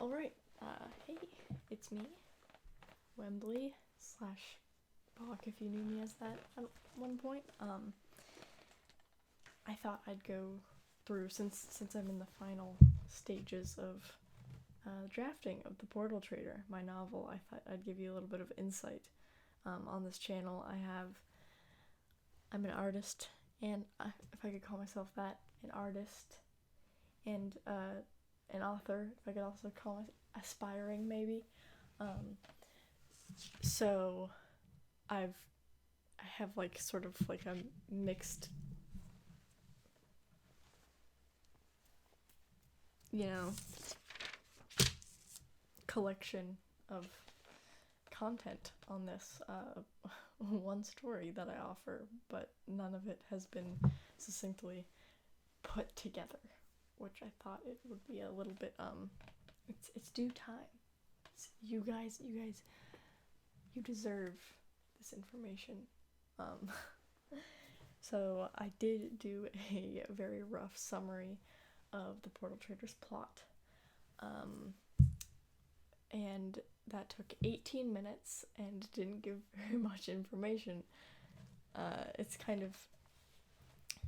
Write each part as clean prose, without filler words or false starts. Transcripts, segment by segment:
Alright, hey, it's me, Wembley slash Bach, if you knew me as that at one point. I thought I'd go through, since I'm in the final stages of drafting of the Portal Traitor, my novel. I thought I'd give you a little bit of insight on this channel. I'm an artist, and if I could call myself that, an artist, and an author, if I could also call myself aspiring, maybe. So I have like sort of like a mixed, collection of content on this one story that I offer, but none of it has been succinctly put together, which I thought it would be a little bit it's due time. You guys, you deserve this information. So I did do a very rough summary of the Portal Traitor's plot, and that took 18 minutes and didn't give very much information. It's kind of,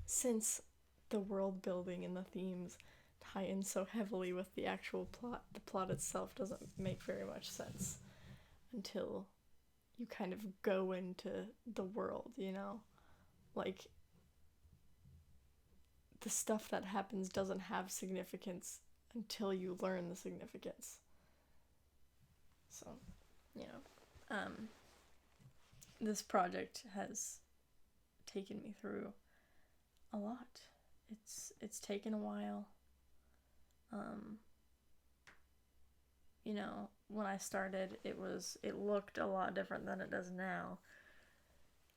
since the world building and the themes tie in so heavily with the actual plot, the plot itself doesn't make very much sense until you kind of go into the world, Like, the stuff that happens doesn't have significance until you learn the significance. So, this project has taken me through a lot. It's taken a while. When I started, it looked a lot different than it does now.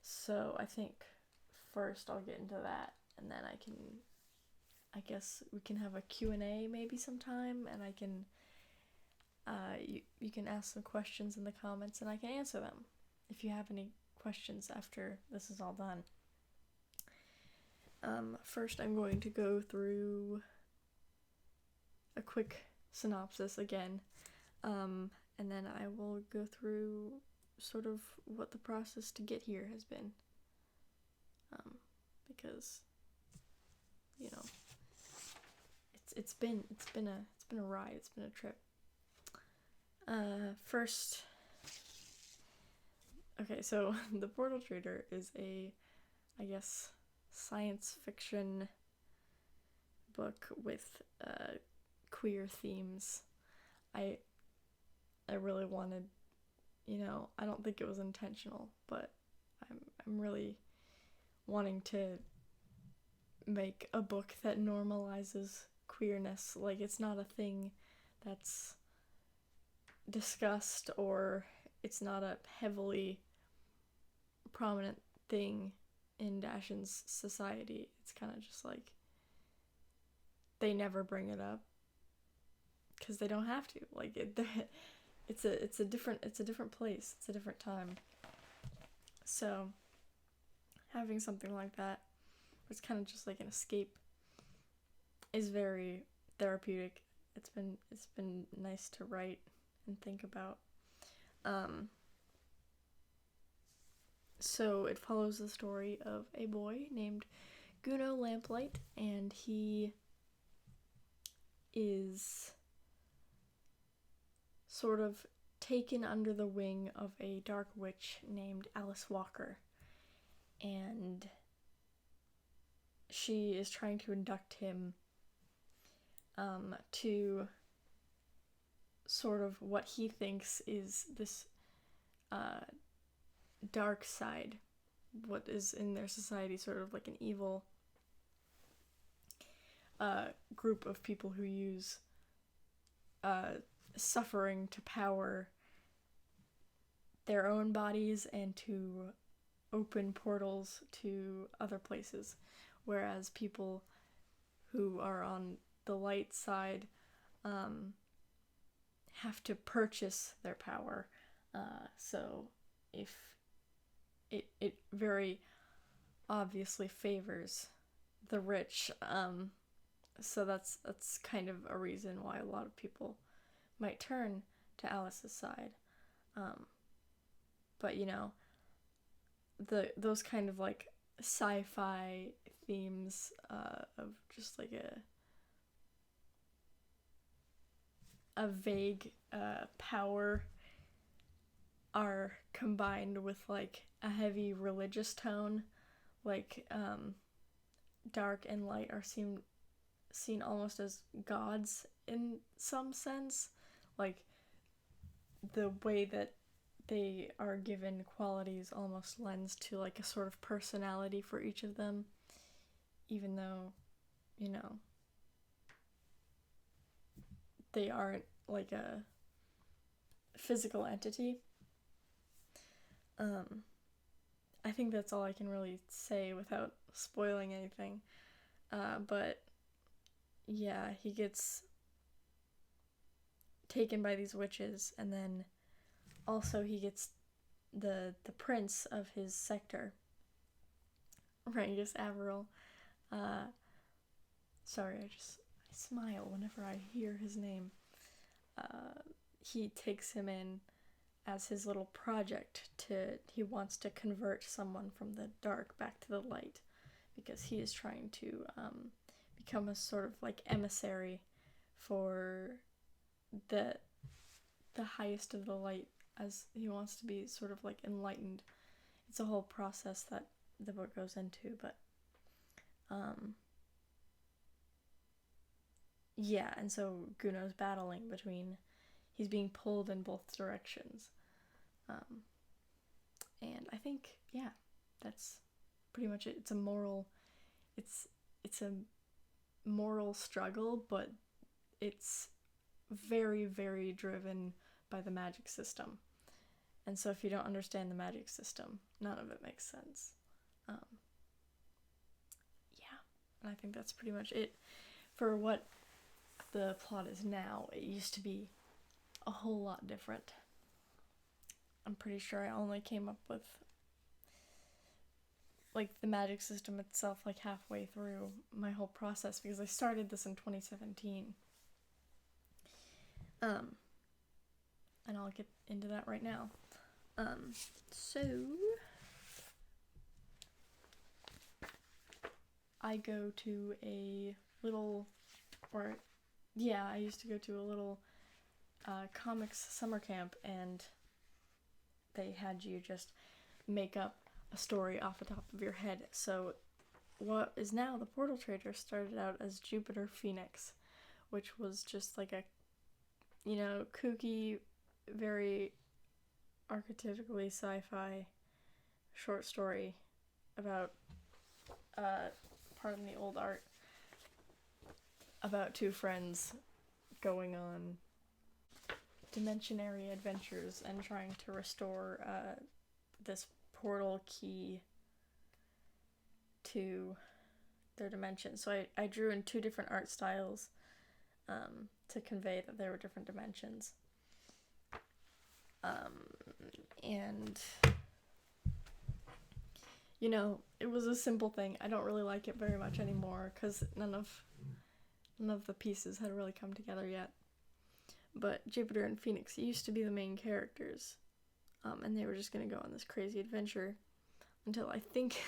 So I think first I'll get into that, and then I guess we can have a Q&A maybe sometime, and I can, you can ask some questions in the comments, and I can answer them if you have any questions after this is all done. First I'm going to go through a quick synopsis again, and then I will go through sort of what the process to get here has been, because it's been a ride, it's been a trip. First, okay, so the Portal Traitor is a, I guess, science fiction book with queer themes. I really wanted, I don't think it was intentional, but I'm really wanting to make a book that normalizes queerness. Like, it's not a thing that's discussed, or it's not a heavily prominent thing in Dashin's society. It's kind of just like they never bring it up because they don't have to. Like, it's a different place. It's a different time. So having something like that, it's kind of just like an escape, is very therapeutic. It's been nice to write and think about. So it follows the story of a boy named Guno Lamplight, and he is sort of taken under the wing of a dark witch named Alice Walker, and she is trying to induct him to sort of what he thinks is this dark side, what is in their society sort of like an evil group of people who use suffering to power their own bodies and to open portals to other places, whereas people who are on the light side have to purchase their power. So if it very obviously favors the rich, so that's kind of a reason why a lot of people might turn to Alice's side. But those kind of like sci-fi themes of just like a vague power are combined with like a heavy religious tone. Like dark and light are seen almost as gods in some sense. Like the way that they are given qualities almost lends to like a sort of personality for each of them, even though they aren't like a physical entity. I think that's all I can really say without spoiling anything. But yeah, he gets taken by these witches, and then also he gets the prince of his sector, Rangus Averill. Sorry, I smile whenever I hear his name. He takes him in as his little project he wants to convert someone from the dark back to the light, because he is trying to become a sort of like emissary for the highest of the light, as he wants to be sort of like enlightened. It's a whole process that the book goes into, but yeah, and so Guno's battling between, he's being pulled in both directions. And I think, yeah, that's pretty much it. It's a moral struggle, but it's very, very driven by the magic system. And so if you don't understand the magic system, none of it makes sense. Yeah, and I think that's pretty much it for what the plot is now. It used to be a whole lot different. I'm pretty sure I only came up with like the magic system itself like halfway through my whole process, because I started this in 2017. And I'll get into that right now. So I go to a little, I used to go to a little comics summer camp, and they had you just make up a story off the top of your head. So what is now the Portal Traitor started out as Jupiter Phoenix, which was just like a kooky, very archetypically sci-fi short story about pardon the old art, about two friends going on dimensionary adventures and trying to restore this portal key to their dimension. So I drew in two different art styles to convey that there were different dimensions. And it was a simple thing. I don't really like it very much anymore because none of the pieces had really come together yet. But Jupiter and Phoenix used to be the main characters, and they were just gonna go on this crazy adventure until I think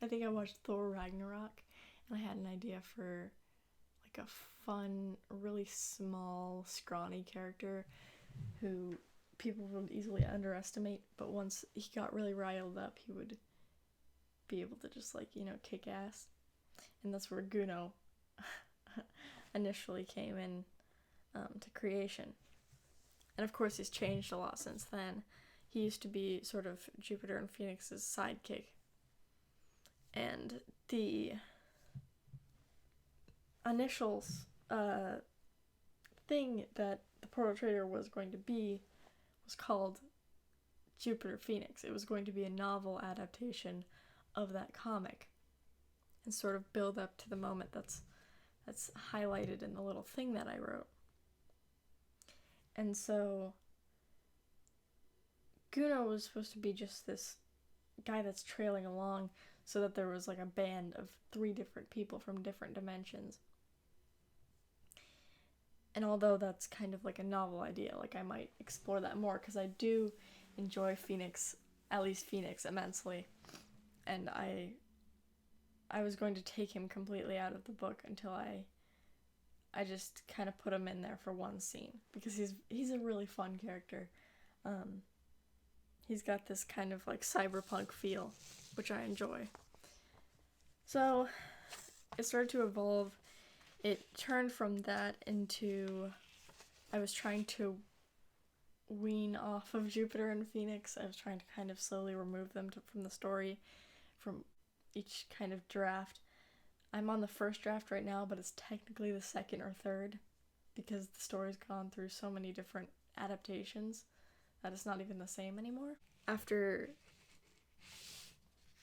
I watched Thor Ragnarok, and I had an idea for like a fun, really small, scrawny character who people would easily underestimate, but once he got really riled up, he would be able to just kick ass. And that's where Guno initially came in to creation. And of course he's changed a lot since then. He used to be sort of Jupiter and Phoenix's sidekick. And the initial thing that the Portal Traitor was going to be was called Jupiter Phoenix. It was going to be a novel adaptation of that comic and sort of build up to the moment that's highlighted in the little thing that I wrote. And so Guno was supposed to be just this guy that's trailing along, so that there was like a band of 3 different people from different dimensions. And although that's kind of like a novel idea, like I might explore that more because I do enjoy Phoenix, at least Phoenix, immensely. And I was going to take him completely out of the book until I just kind of put him in there for one scene because he's a really fun character. He's got this kind of like cyberpunk feel, which I enjoy. So it started to evolve. It turned from that into I was trying to wean off of Jupiter and Phoenix. I was trying to kind of slowly remove them from the story, from each kind of draft. I'm on the first draft right now, but it's technically the second or third because the story's gone through so many different adaptations that it's not even the same anymore.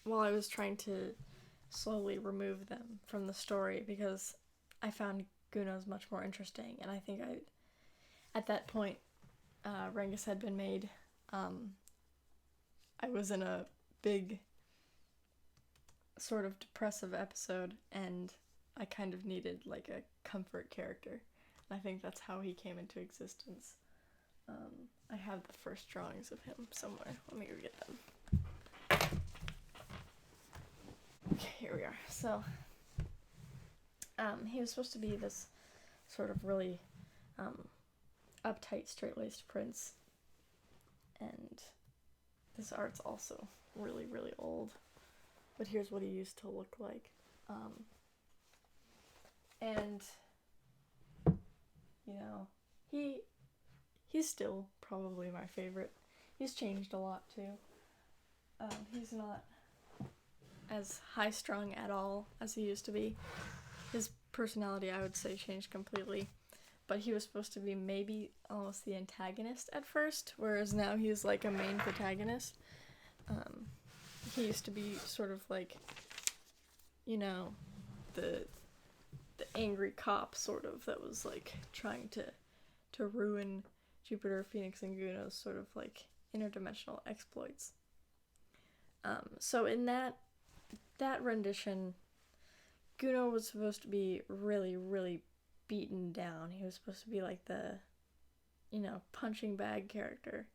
While I was trying to slowly remove them from the story because I found Guno's much more interesting, and I think at that point, Rengus had been made. I was in a big sort of depressive episode, and I kind of needed like a comfort character. And I think that's how he came into existence. I have the first drawings of him somewhere. Let me go get them. Okay, here we are. So, he was supposed to be this sort of really uptight, straight-laced prince. And this art's also really, really old. But here's what he used to look like. And, you know, he's still probably my favorite. He's changed a lot, too. He's not as high-strung at all as he used to be. His personality, I would say, changed completely. But he was supposed to be maybe almost the antagonist at first, whereas now he's like a main protagonist. He used to be sort of like, you know, the angry cop sort of that was like trying to ruin Jupiter, Phoenix, and Guno's sort of like interdimensional exploits. So in that rendition, Guno was supposed to be really, really beaten down. He was supposed to be like the, you know, punching bag character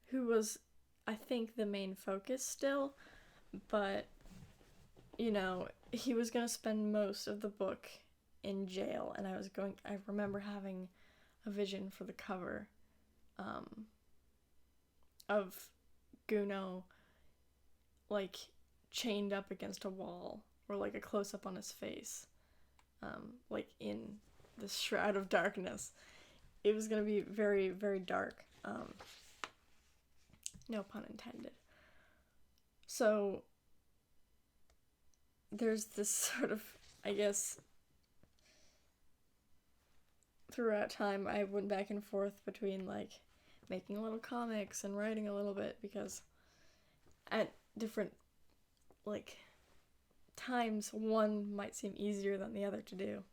who was, I think, the main focus still, but, you know, he was going to spend most of the book in jail, and I remember having a vision for the cover of Guno, like, chained up against a wall, or like a close-up on his face, like in this shroud of darkness. It was going to be very, very dark. No pun intended. So there's this sort of, I guess, throughout time I went back and forth between like making little comics and writing a little bit, because at different like times one might seem easier than the other to do,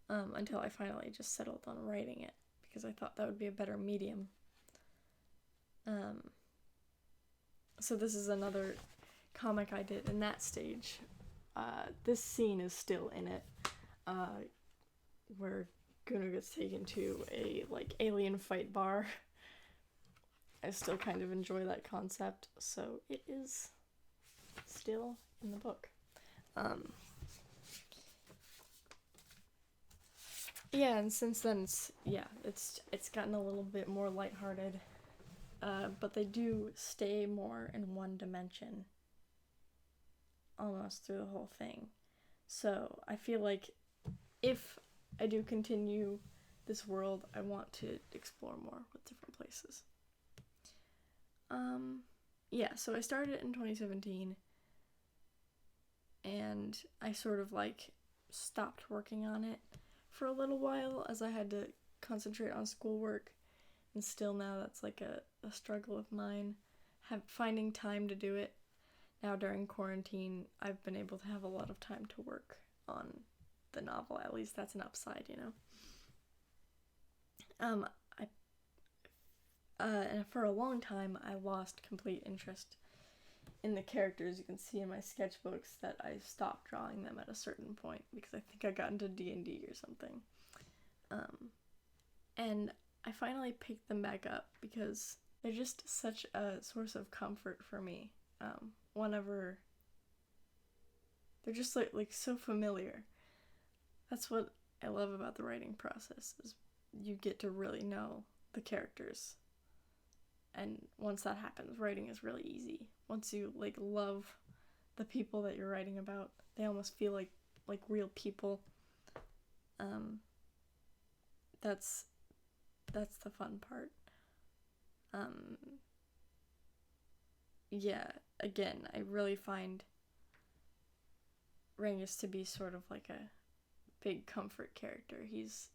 until I finally just settled on writing it because I thought that would be a better medium. So this is another comic I did in that stage. This scene is still in it, where Guno gets taken to a like alien fight bar. I still kind of enjoy that concept, so it is still in the book. Yeah, and since then it's gotten a little bit more lighthearted, but they do stay more in one dimension almost through the whole thing. So I feel like if I do continue this world, I want to explore more with different places. Yeah, so I started it in 2017, and I sort of like stopped working on it for a little while as I had to concentrate on schoolwork, and still now that's like a struggle of mine, finding time to do it. Now during quarantine, I've been able to have a lot of time to work on the novel. At least that's an upside, you know. And for a long time, I lost complete interest in the characters. You can see in my sketchbooks that I stopped drawing them at a certain point because I think I got into D&D or something. And I finally picked them back up because they're just such a source of comfort for me. Whenever they're just like so familiar. That's what I love about the writing process, is you get to really know the characters. And once that happens, writing is really easy. Once you like love the people that you're writing about, they almost feel like real people. That's the fun part. Yeah, again, I really find Rangus to be sort of like a big comfort character. He's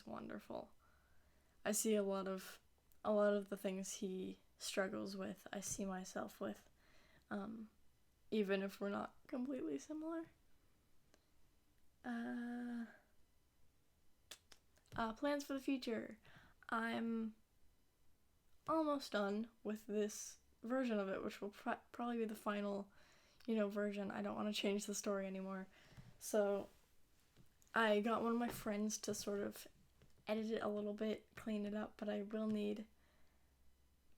wonderful. I see a lot of the things he struggles with, I see myself with, even if we're not completely similar. Plans for the future. I'm almost done with this version of it, which will probably be the final, version. I don't want to change the story anymore. So I got one of my friends to sort of edit it a little bit, clean it up, but I will need a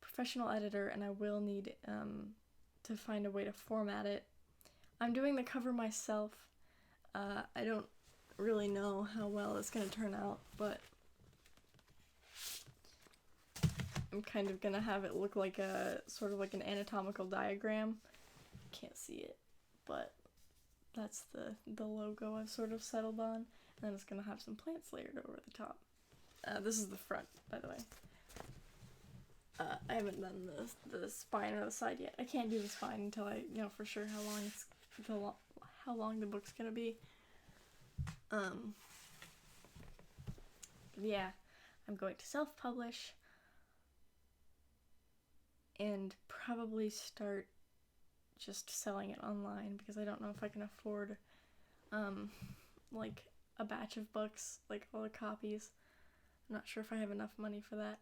professional editor, and I will need to find a way to format it. I'm doing the cover myself. I don't really know how well it's going to turn out, but I'm kind of going to have it look like sort of like an anatomical diagram. Can't see it, but that's the logo I've sort of settled on. And then it's going to have some plants layered over the top. This is the front, by the way. I haven't done the spine or the side yet. I can't do the spine until I know for sure how long the book's gonna be. Yeah, I'm going to self-publish and probably start just selling it online, because I don't know if I can afford like a batch of books, like all the copies. I'm not sure if I have enough money for that.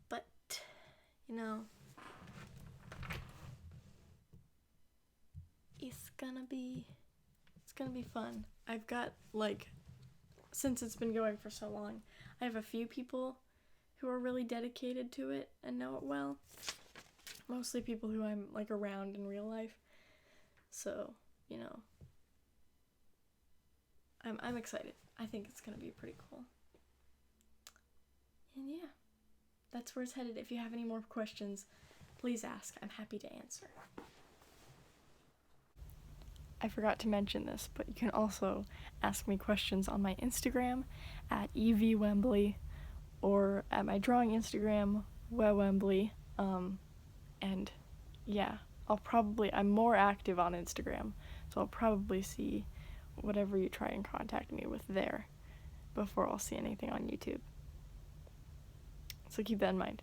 But, it's gonna be fun. I've got, since it's been going for so long, I have a few people who are really dedicated to it and know it well. Mostly people who I'm, around in real life. So, I'm excited. I think it's gonna be pretty cool. And yeah, that's where it's headed. If you have any more questions, please ask. I'm happy to answer. I forgot to mention this, but you can also ask me questions on my Instagram at evwembley, or at my drawing Instagram, wembley. And yeah, I'm more active on Instagram, so I'll probably see whatever you try and contact me with there before I'll see anything on YouTube. So keep that in mind.